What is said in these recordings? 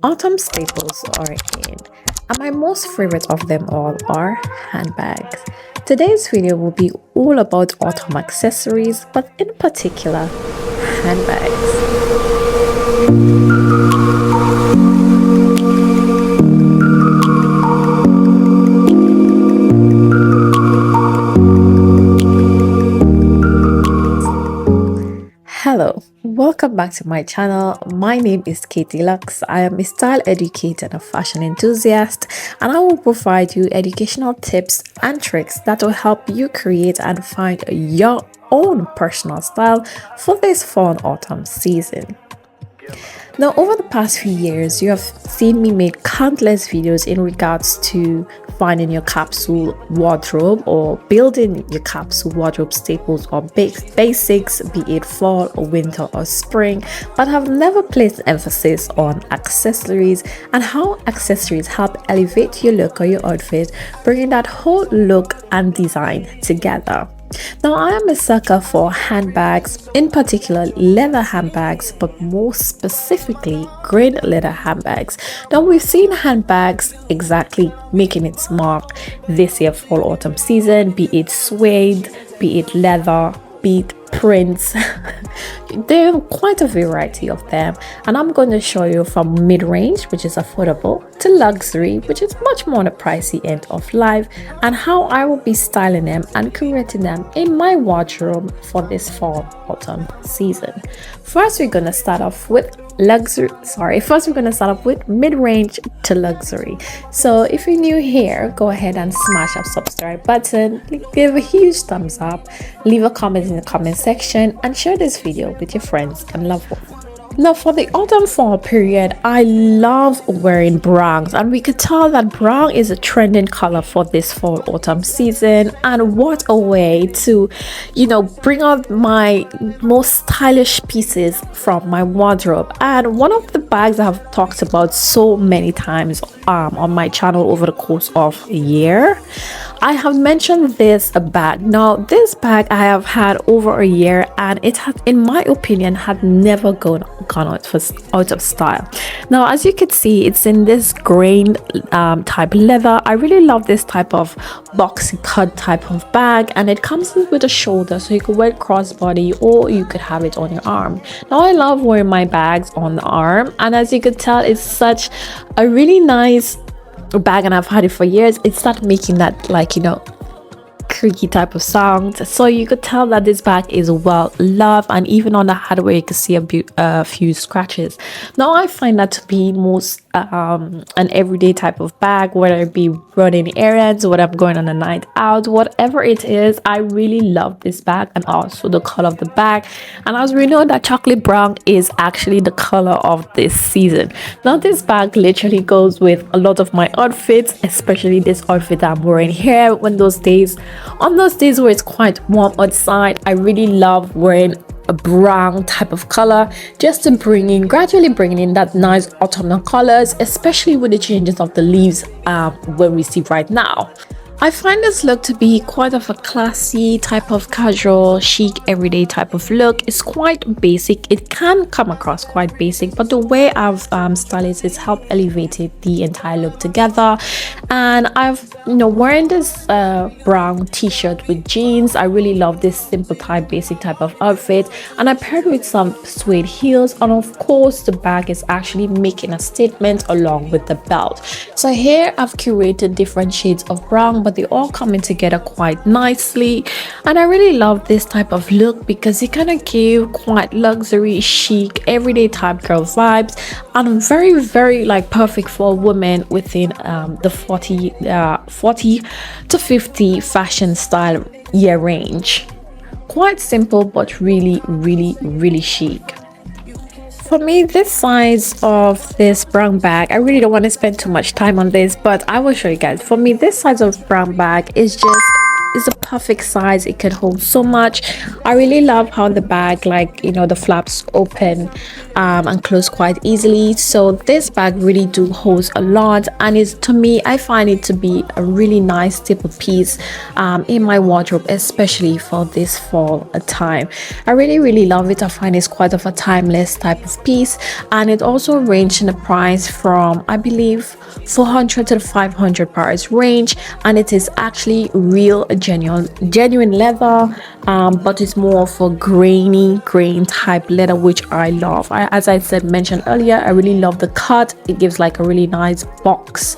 Autumn staples are in, and my most favorite of them all are handbags. Today's video will be all about autumn accessories, but in particular, handbags. Hello, welcome back to my channel. My name is Katie Lux. I am a style educator and a fashion enthusiast, and I will provide you educational tips and tricks that will help you create and find your own personal style for this fall and autumn season. Now, over the past few years, you have seen me make countless videos in regards to finding your capsule wardrobe or building your capsule wardrobe staples or basics, be it fall or winter or spring, but have never placed emphasis on accessories and how accessories help elevate your look or your outfit, bringing that whole look and design together. Now, I am a sucker for handbags, in particular leather handbags, but more specifically green leather handbags. Now, we've seen handbags exactly making its mark this year fall autumn season, be it suede, be it leather, be it prints. There are quite a variety of them, and I'm going to show you from mid-range, which is affordable, to luxury, which is much more on the pricey end of life, and how I will be styling them and curating them in my wardrobe for this fall autumn season. First, we're going to start off with mid-range to luxury. So if you're new here, go ahead and smash that subscribe button, give a huge thumbs up, leave a comment in the comment section, and share this video with your friends and loved ones. Now, for the autumn fall period, I love wearing browns, and we could tell that brown is a trending color for this fall autumn season. And what a way to, bring out my most stylish pieces from my wardrobe. And one of the bags I've talked about so many times on my channel over the course of a year, I have mentioned this bag. Now, this bag I have had over a year, and it had, in my opinion, had never gone out of style. Now, as you can see, it's in this grain type leather. I really love this type of boxy cut type of bag, and it comes with a shoulder, so you could wear it crossbody or you could have it on your arm. Now, I love wearing my bags on the arm, and as you could tell, it's such a really nice bag, and I've had it for years. It started making that creaky type of sound, so you could tell that this bag is well loved, and even on the hardware you can see a few scratches. Now, I find that to be most an everyday type of bag, whether it be running errands, whether I'm going on a night out, whatever it is. I really love this bag, and also the color of the bag. And as we know, that chocolate brown is actually the color of this season. Now, this bag literally goes with a lot of my outfits, especially this outfit that I'm wearing here. On those days where it's quite warm outside, I really love wearing a brown type of color, just to gradually bringing in that nice autumnal colors, especially with the changes of the leaves where we see right now. I find this look to be quite of a classy type of casual, chic, everyday type of look. It's quite basic. It can come across quite basic, but the way I've styled it is help elevated the entire look together. And I've wearing this brown t-shirt with jeans. I really love this simple type, basic type of outfit, and I paired with some suede heels, and of course the bag is actually making a statement along with the belt. So here I've curated different shades of brown, but they all coming together quite nicely, and I really love this type of look because it kind of gave quite luxury, chic, everyday type girl vibes, and very, very perfect for women within the 40 to 50 fashion style year range. Quite simple, but really, really, really chic. For me, this size of this brown bag, I really don't want to spend too much time on this, but I will show you guys. For me, this size of brown bag is a perfect size. It can hold so much. I really love how the bag, like, you know, the flaps open and close quite easily. So this bag really do holds a lot, and is, to me, I find it to be a really nice staple piece in my wardrobe, especially for this fall time. I really love it. I find it's quite of a timeless type of piece, and it also ranged in the price from, I believe, 400 to 500 price range, and it is actually real genuine leather, but it's more of a grain type leather, which I love. As I mentioned earlier, I really love the cut. It gives like a really nice box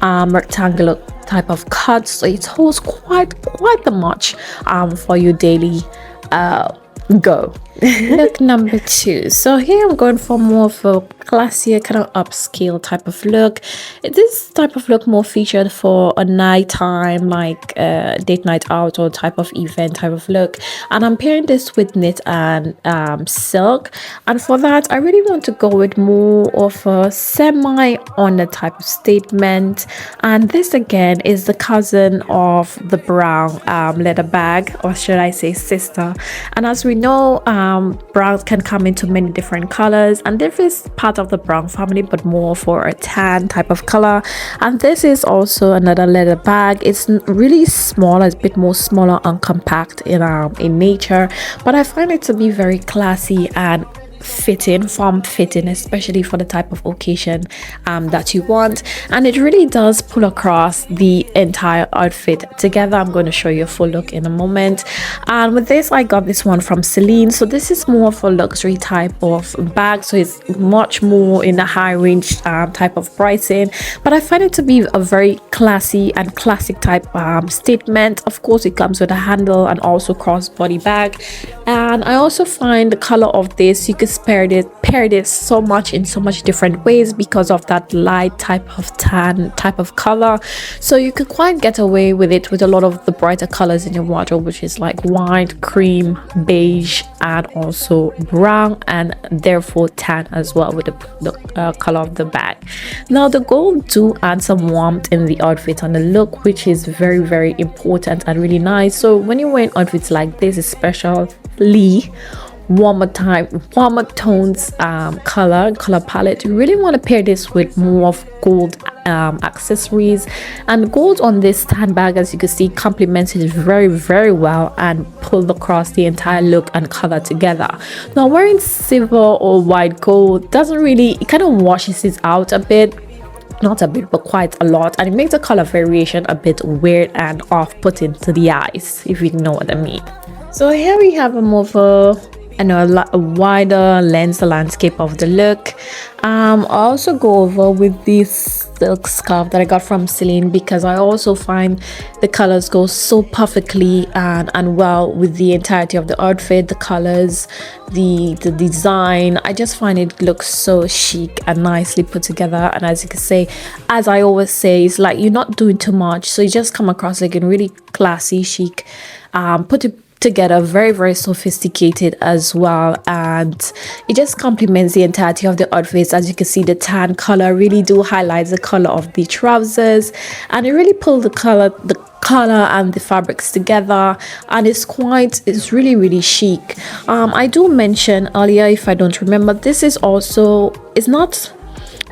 rectangular type of cut, so it holds quite the much for your daily go. Look number 2. So here I'm going for more of a classier kind of upscale type of look. This type of look more featured for a nighttime, like date night out or type of event type of look, and I'm pairing this with knit and silk. And for that, I really want to go with more of a semi on the type of statement, and this again is the cousin of the brown leather bag, or should I say sister. And as we know, browns can come into many different colors, and this is part of the brown family, but more for a tan type of color. And this is also another leather bag. It's really small, it's a bit more smaller and compact in nature, but I find it to be very classy and form fitting, especially for the type of occasion that you want, and it really does pull across the entire outfit together. I'm going to show you a full look in a moment. And with this, I got this one from Celine. So this is more of a luxury type of bag, so it's much more in the high range type of pricing, but I find it to be a very classy and classic type statement. Of course, it comes with a handle and also crossbody bag, and I also find the color of this, you could pair this so much in so much different ways because of that light type of tan type of color. So you could quite get away with it with a lot of the brighter colors in your wardrobe, which is like white, cream, beige, and also brown, and therefore tan as well with the color of the bag. Now the gold do add some warmth in the outfit and the look, which is very important and really nice. So when you're wearing outfits like this, especially warmer tones color palette, you really want to pair this with more of gold accessories, and gold on this handbag, as you can see, complements it very well and pull across the entire look and color together. Now wearing silver or white gold doesn't really, it kind of washes it out a bit, not a bit but quite a lot, and it makes the color variation a bit weird and off-putting to the eyes, if you know what I mean. So here we have a more of a wider lens, the landscape of the look. I also go over with this silk scarf that I got from Celine, because I also find the colors go so perfectly and well with the entirety of the outfit, the colors, the design. I just find it looks so chic and nicely put together, and as you can say, as I always say, it's like you're not doing too much, so you just come across like a really classy, chic, put it together, very sophisticated as well, and it just complements the entirety of the outfits. As you can see, the tan color really do highlight the color of the trousers, and it really pulled the color and the fabrics together, and it's really chic. I do mention earlier, if I don't remember, this is also, it's not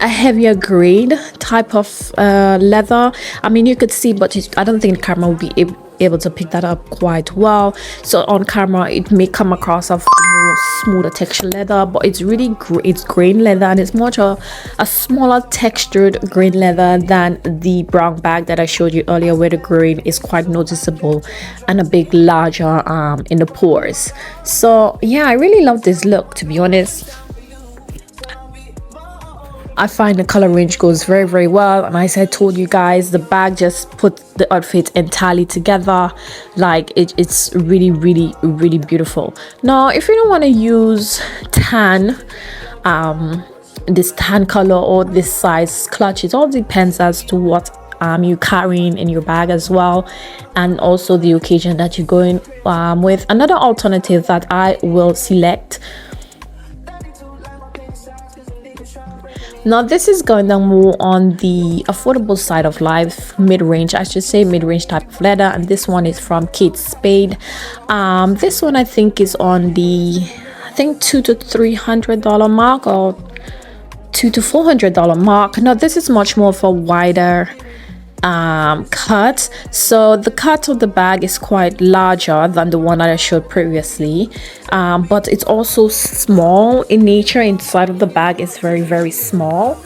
a heavier grade type of leather. I mean, you could see, but I don't think the camera will be able to pick that up quite well. So on camera it may come across of more smoother texture leather, but it's really it's grain leather, and it's much a smaller textured grain leather than the brown bag that I showed you earlier, where the grain is quite noticeable and a bit larger in the pores. So yeah, I really love this look, to be honest. I find the color range goes very well, and as I told you guys, the bag just put the outfit entirely together. Like it's really beautiful. Now if you don't want to use tan, this tan color or this size clutch, it all depends as to what you're carrying in your bag as well, and also the occasion that you're going with. Another alternative that I will select. Now this is going down more on the affordable side of life, mid-range, I should say, mid-range type of leather. And this one is from Kate Spade. This one I think is on the $200 to $300 mark, or $200 to $400 mark. Now this is much more for wider cut, so the cut of the bag is quite larger than the one that I showed previously, but it's also small in nature. Inside of the bag is very, very small.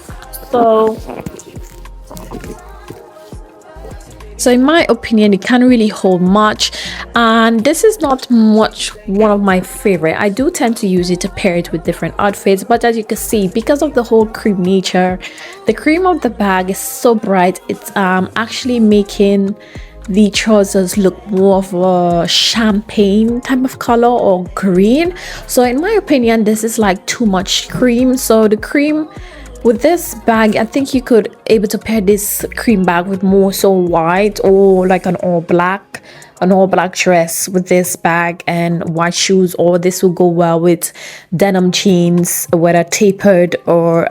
So in my opinion, it can't really hold much, and this is not much one of my favorite. I do tend to use it to pair it with different outfits, but as you can see, because of the whole cream nature, the cream of the bag is so bright, it's actually making the trousers look more of a champagne type of color or green. So in my opinion, this is like too much cream. So the cream with this bag, I think you could able to pair this cream bag with more so white, or like an all black dress with this bag and white shoes, or this will go well with denim jeans, whether tapered or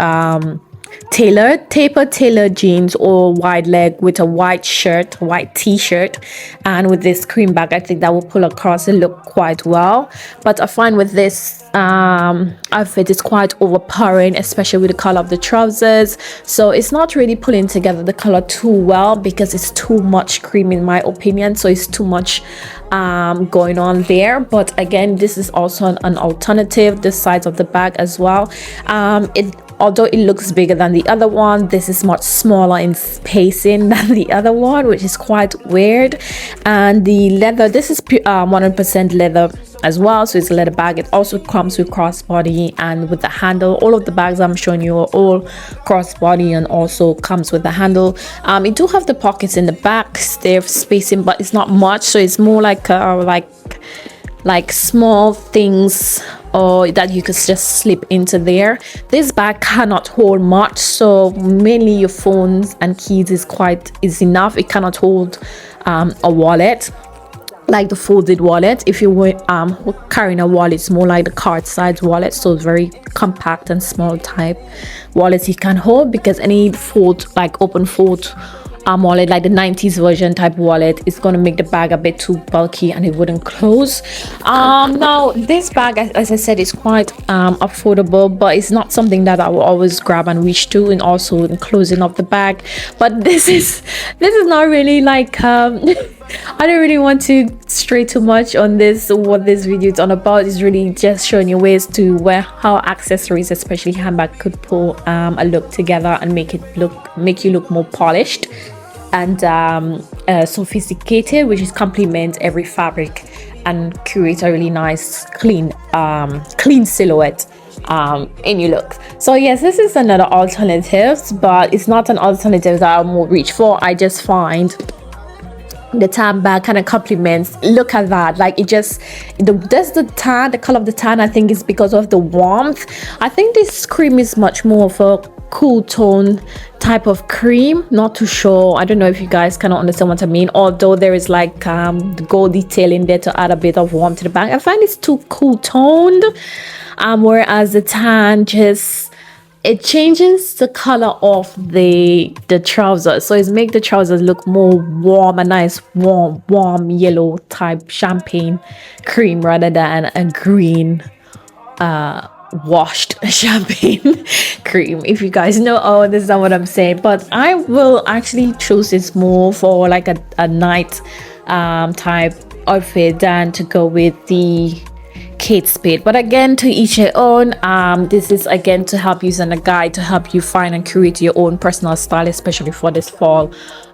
tailored jeans, or wide leg with a white t-shirt, and with this cream bag, I think that will pull across the look quite well. But I find with this outfit, it's quite overpowering, especially with the color of the trousers. So it's not really pulling together the color too well, because it's too much cream in my opinion. So it's too much going on there. But again, this is also an alternative, the size of the bag as well. Although it looks bigger than the other one, this is much smaller in spacing than the other one, which is quite weird. And the leather, this is 100% leather as well, so it's a leather bag. It also comes with crossbody and with the handle. All of the bags I'm showing you are all crossbody and also comes with the handle. It do have the pockets in the back, they're spacing, but it's not much, so it's more like small things or that you could just slip into there. This bag cannot hold much, so mainly your phones and keys is enough. It cannot hold a wallet, like the folded wallet. If you were carrying a wallet, it's more like the card size wallet, so it's very compact and small type wallet you can hold, because any fold, like open fold wallet, like the 90s version type wallet, is going to make the bag a bit too bulky and it wouldn't close. Now this bag, as I said, is quite affordable, but it's not something that I will always grab and reach to, and also in closing of the bag. But this is not really like I don't really want to stray too much on this. What this video is on about is really just showing you ways to how accessories, especially handbag, could pull a look together and make you look more polished and sophisticated, which is complement every fabric and create a really nice clean silhouette in your look. So yes, this is another alternative, but it's not an alternative that I will reach for. I just find the tan bag kind of complements. Look at that, like it just the color of the tan, I think, is because of the warmth. I think this cream is much more of a cool tone type of cream. Not too sure, I don't know if you guys cannot understand what I mean, although there is like the gold detail in there to add a bit of warmth to the bag. I find it's too cool toned, whereas the tan it changes the color of the trousers, so it makes the trousers look more warm, a nice warm yellow type champagne cream, rather than a green washed champagne cream, if you guys know. Oh, this is not what I'm saying, but I will actually choose this more for like a night type outfit than to go with the Kate Spade. But again, to each their own. This is again to help you as a guide to help you find and create your own personal style, especially for this fall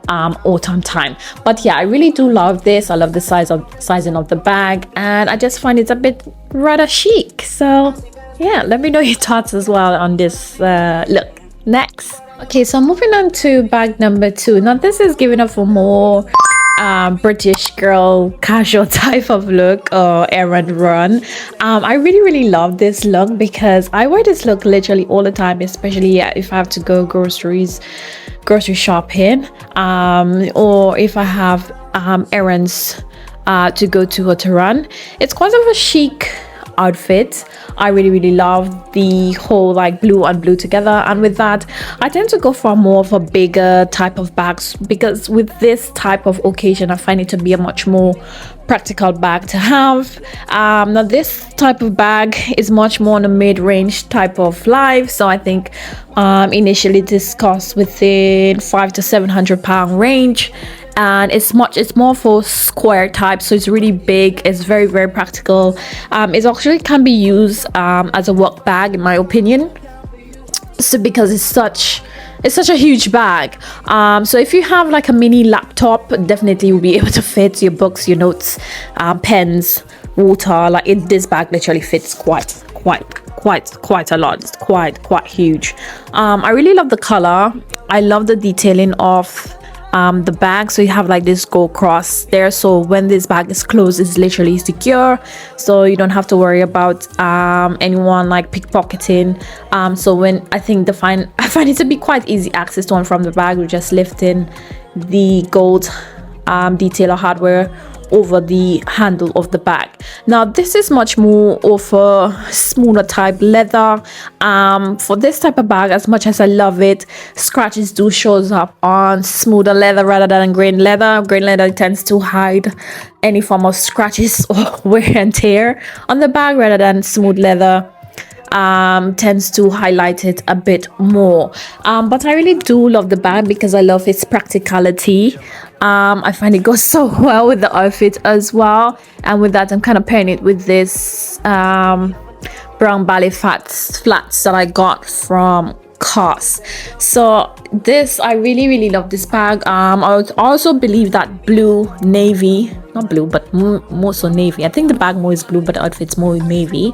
autumn time. But yeah, I really do love this. I love the sizing of the bag, and I just find it's a bit rather chic. So yeah, let me know your thoughts as well on this look. Next, okay, so moving on to bag number 2. Now this is giving up for more British girl casual type of look or errand run. I really love this look because I wear this look literally all the time, especially if I have to go grocery shopping, or if I have errands to go to or to run. It's quite of a chic outfit. I really love the whole like blue and blue together, and with that I tend to go for more of a bigger type of bags, because with this type of occasion I find it to be a much more practical bag to have. Now this type of bag is much more on a mid-range type of life, so I think initially this costs within £500 to £700 range, and it's more for square type, so it's really big, it's very practical. It actually can be used as a work bag in my opinion, so because it's such a huge bag. So if you have like a mini laptop, definitely you'll be able to fit your books, your notes, pens, water. Like this bag literally fits quite a lot. It's quite huge. I really love the color. I love the detailing of the bag, so you have like this gold cross there, so when this bag is closed it's literally secure, so you don't have to worry about anyone like pickpocketing. So when I find it to be quite easy access to and from the bag. We're just lifting the gold detail or hardware over the handle of the bag. Now this is much more of a smaller type leather. For this type of bag, as much as I love it, scratches do shows up on smoother leather rather than grain leather. Grain leather tends to hide any form of scratches or wear and tear on the bag, rather than smooth leather tends to highlight it a bit more. But I really do love the bag because I love its practicality. I find it goes so well with the outfit as well, and with that I'm kind of pairing it with this brown ballet flats that I got from COS. So this, I really love this bag. I would also believe that blue, navy, not blue but more so navy, I think the bag more is blue but the outfit's more navy,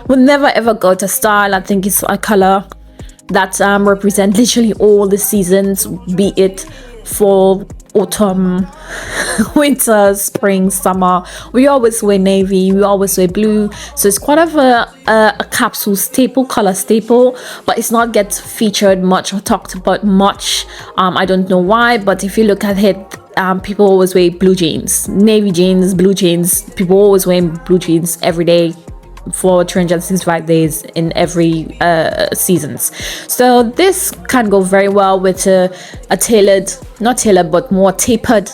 will never ever go to style. I think it's a color that represent literally all the seasons, be it fall, autumn, winter, spring, summer. We always wear navy, we always wear blue, so it's quite of a capsule staple, color staple, but it's not get featured much or talked about much. I don't know why, but if you look at it, people always wear blue jeans, navy jeans, blue jeans. People always wear blue jeans every day for 365 days in every seasons. So this can go very well with a tailored, not tailored but more tapered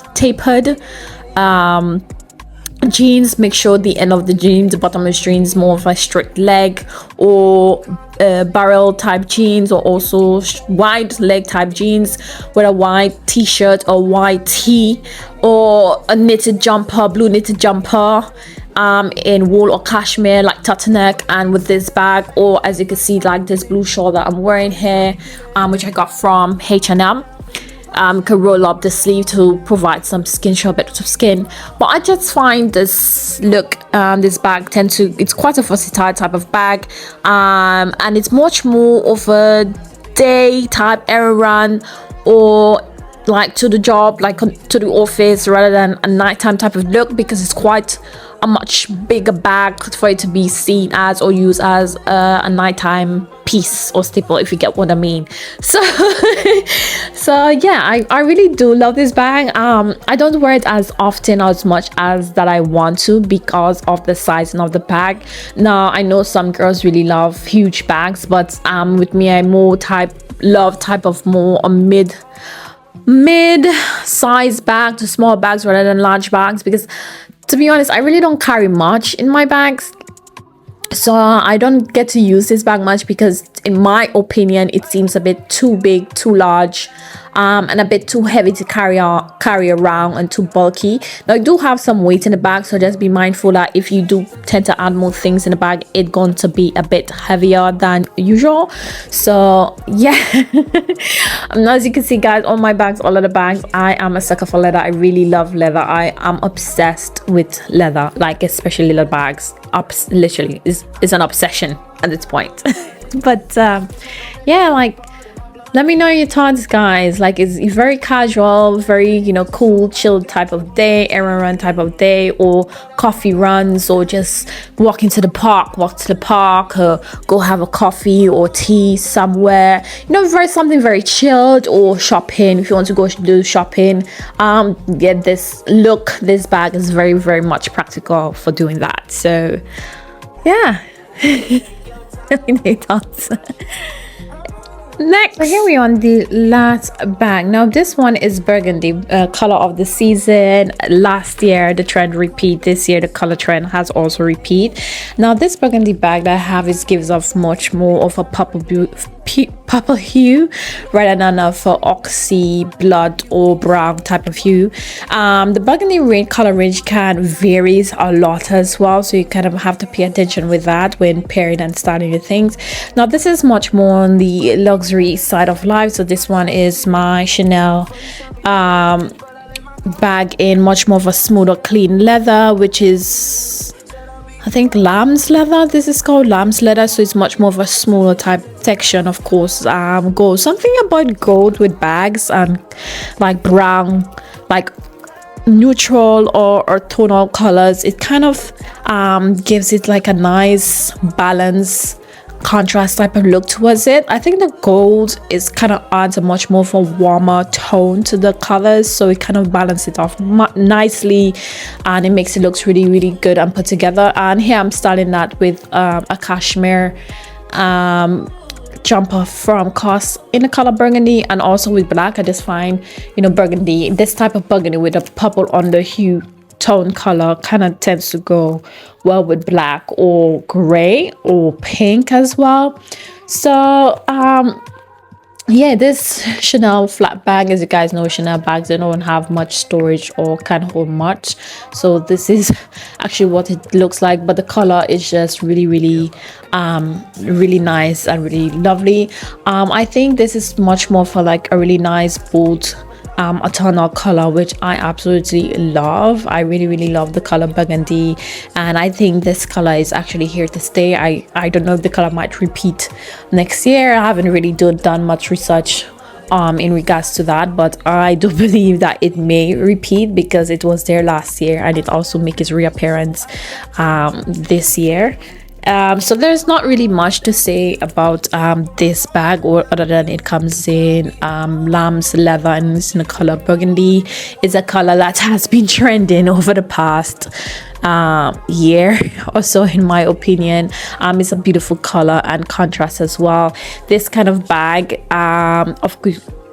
jeans. Make sure the end of the jeans, the bottom of the jeans, more of a straight leg, or barrel type jeans, or also wide leg type jeans with a white t-shirt or white tee, or a knitted jumper, blue knitted jumper in wool or cashmere like turtleneck, and with this bag, or as you can see like this blue shawl that I'm wearing here, which I got from H&M. Can roll up the sleeve to provide some skin, show a bit of skin. But I just find this look, this bag it's quite a versatile type of bag, and it's much more of a day type errand, or like to the job, like to the office, rather than a nighttime type of look, because it's quite a much bigger bag for it to be seen as or used as a nighttime piece or staple, if you get what I mean. So so yeah, I really do love this bag. I don't wear it as often, as much as that I want to, because of the sizing of the bag. Now I know some girls really love huge bags, but with me I more love more a mid size bag to small bags rather than large bags, because to be honest I really don't carry much in my bags, so I don't get to use this bag much, because in my opinion it seems a bit too big, too large, and a bit too heavy to carry around, and too bulky. Now I do have some weight in the bag, so just be mindful that if you do tend to add more things in the bag, it's going to be a bit heavier than usual. So yeah. As you can see guys, all my bags, all of the bags, I am a sucker for leather. I really love leather. I am obsessed with leather, like especially leather bags. Literally is an obsession at this point. But yeah, like, let me know your thoughts guys. Like, it's very casual, very, you know, cool, chill type of day, errand run type of day, or coffee runs, or just walk to the park, or go have a coffee or tea somewhere, you know, something very chilled, or shopping if you want to go do shopping. Get this bag is very much practical for doing that. So yeah. Any thoughts? Next, so here we are on the last bag. Now this one is burgundy, color of the season. Last year the trend repeat, this year the color trend has also repeat. Now this burgundy bag that I have is gives off much more of a purple hue rather than of oxy blood or brown type of hue. The burgundy color range can varies a lot as well, so you kind of have to pay attention with that when pairing and styling your things. Now this is much more on the luxury side of life, so this one is my Chanel bag in much more of a smoother clean leather, which is I think lamb's leather. This is called lamb's leather, so it's much more of a smaller type section. Of course, gold, something about gold with bags and like brown, like neutral or tonal colors. It kind of gives it like a nice balance contrast type of look towards it. I think the gold is kind of adds a much more of a warmer tone to the colors, so it kind of balances it off nicely and it makes it looks really good and put together. And here I'm styling that with a cashmere jumper from COS in the color burgundy, and also with black. I just find, you know, burgundy, this type of burgundy with a purple underhue tone color kind of tends to go well with black or gray or pink as well. So yeah, this Chanel flat bag, as you guys know, Chanel bags, they don't have much storage or can't hold much, so this is actually what it looks like. But the color is just really nice and really lovely. I think this is much more for like a really nice bold a tonal color, which I absolutely love. I really love the color burgundy, and I think this color is actually here to stay. I don't know if the color might repeat next year. I haven't really done much research in regards to that, but I do believe that it may repeat because it was there last year and it also makes its reappearance this year. So there's not really much to say about this bag, or other than it comes in lamb's leather and it's in the color burgundy. It's a color that has been trending over the past year or so, in my opinion. It's a beautiful color and contrast as well. This kind of bag,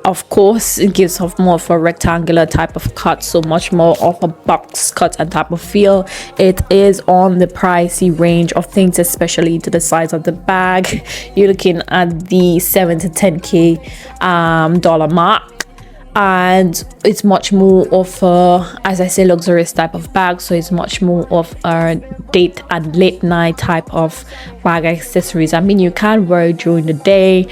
of course, it gives off more of a rectangular type of cut, so much more of a box cut and type of feel. It is on the pricey range of things, especially to the size of the bag. You're looking at the 7 to 10k dollar mark, and it's much more of a, as I say, luxurious type of bag. So it's much more of a date and late night type of bag accessories. I mean, you can wear it during the day.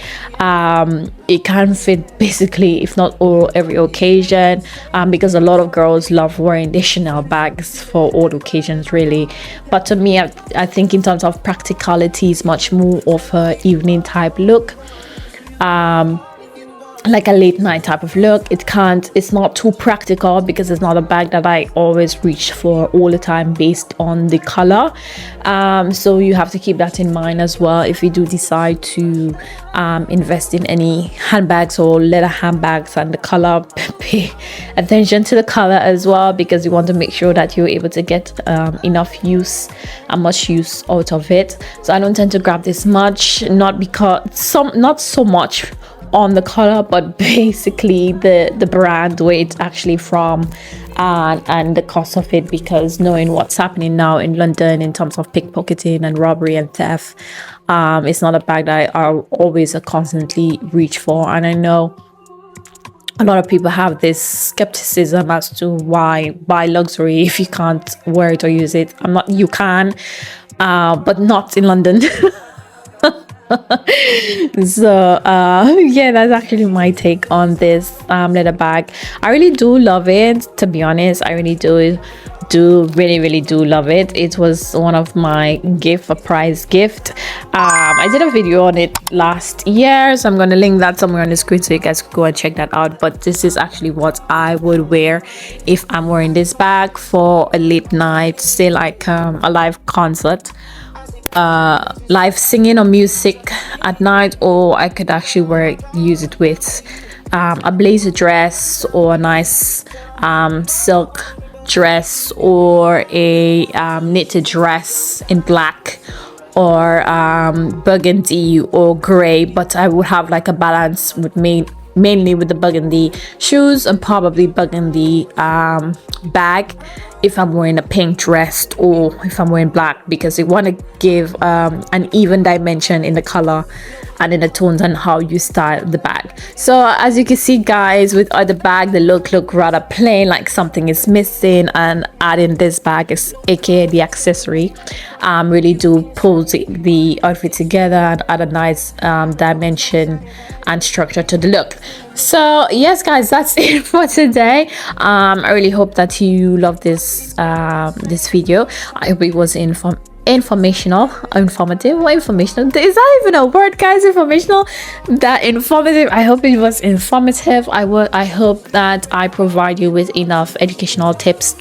It can fit basically, if not all, every occasion, because a lot of girls love wearing the Chanel bags for all occasions, really. But to me, I think in terms of practicality, it's much more of a evening type look, like a late night type of look. It's not too practical because it's not a bag that I always reach for all the time based on the color. So you have to keep that in mind as well if you do decide to invest in any handbags or leather handbags, and the color. Pay attention to the color as well, because you want to make sure that you're able to get enough use and much use out of it. So I don't tend to grab this much, not so much on the color, but basically the brand, where it's actually from, and the cost of it, because knowing what's happening now in London in terms of pickpocketing and robbery and theft, it's not a bag that I always constantly reach for. And I know a lot of people have this skepticism as to why buy luxury if you can't wear it or use it. You can, but not in London. So yeah, that's actually my take on this leather bag. I really do love it, to be honest. I really do really do love it. It was one of my prize gift. I did a video on it last year, so I'm going to link that somewhere on the screen so you guys can go and check that out. But this is actually what I would wear if I'm wearing this bag for a late night, say like a live concert, live singing or music at night, or I could actually use it with a blazer dress or a nice silk dress, or a knitted dress in black, or burgundy or gray, but I would have like a balance with me mainly with the burgundy shoes and probably burgundy bag if I'm wearing a pink dress or if I'm wearing black, because you want to give an even dimension in the color and in the tones and how you style the bag. So as you can see guys, with other bag the look rather plain, like something is missing, and adding this bag is aka the accessory really do pull the outfit together and add a nice dimension and structure to the look. So yes guys, that's it for today. I really hope that you love this this video. I hope it was informational, informative, or informational, is that even a word guys? Informational, that informative. I hope it was informative. I hope that I provide you with enough educational tips,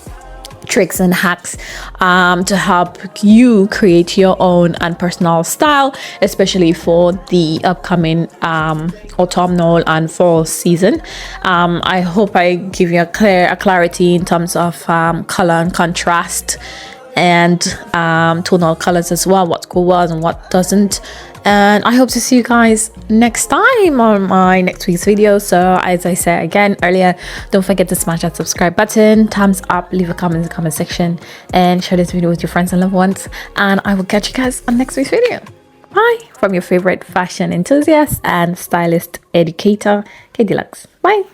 tricks and hacks to help you create your own and personal style, especially for the upcoming autumnal and fall season. I hope I give you a clarity in terms of color and contrast, and tonal colors as well, what goes well and what doesn't. And I hope to see you guys next time on my next week's video. So as I said again earlier, don't forget to smash that subscribe button, thumbs up, leave a comment in the comment section, and share this video with your friends and loved ones. And I will catch you guys on next week's video. Bye from your favorite fashion enthusiast and stylist educator, K Deluxe. Bye.